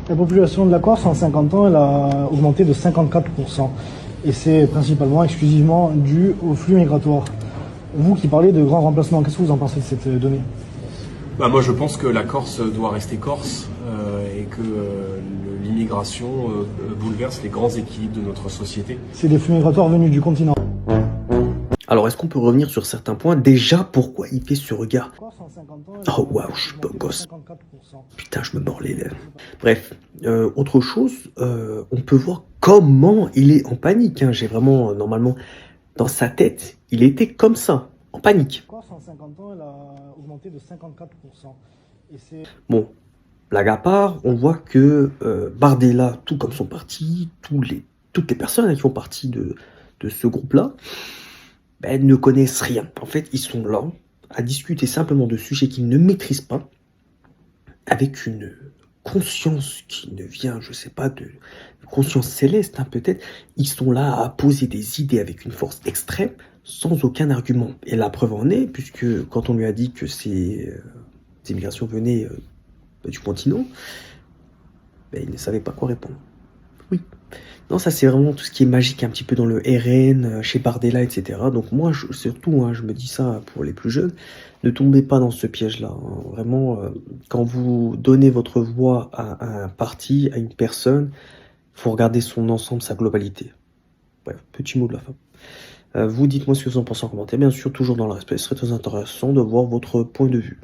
La population de la Corse en 50 ans, elle a augmenté de 54%. Et c'est principalement, exclusivement dû au flux migratoire. Vous qui parlez de grands remplacements, qu'est-ce que vous en pensez de cette donnée? Moi je pense que la Corse doit rester Corse et que l'immigration bouleverse les grands équilibres de notre société. C'est des flux migratoires venus du continent. Alors, est-ce qu'on peut revenir sur certains points? Déjà, pourquoi il fait ce regard? Oh waouh, je suis pas gosse. Putain, je me mords les lèvres. Bref, autre chose, on peut voir comment il est en panique. Hein. J'ai vraiment, normalement, dans sa tête, il était comme ça, en panique. Corse en 50 ans, elle a augmenté de 54%. Bon, blague à part, on voit que Bardella, tout comme son parti, toutes les personnes qui font partie de ce groupe-là, ne connaissent rien. En fait, ils sont là à discuter simplement de sujets qu'ils ne maîtrisent pas, avec une conscience qui ne vient, je sais pas, de conscience céleste, hein, peut-être. Ils sont là à poser des idées avec une force extrême, sans aucun argument. Et la preuve en est, puisque quand on lui a dit que ces immigrations venaient du continent, il ne savait pas quoi répondre. Oui. Non, ça c'est vraiment tout ce qui est magique un petit peu dans le RN, chez Bardella, etc. Donc moi, surtout, hein, je me dis ça pour les plus jeunes, ne tombez pas dans ce piège-là. Hein. Vraiment, quand vous donnez votre voix à un parti, à une personne, faut regarder son ensemble, sa globalité. Bref, petit mot de la fin. Vous dites-moi ce que vous en pensez en commentaire. Bien sûr, toujours dans le respect, ce serait très intéressant de voir votre point de vue.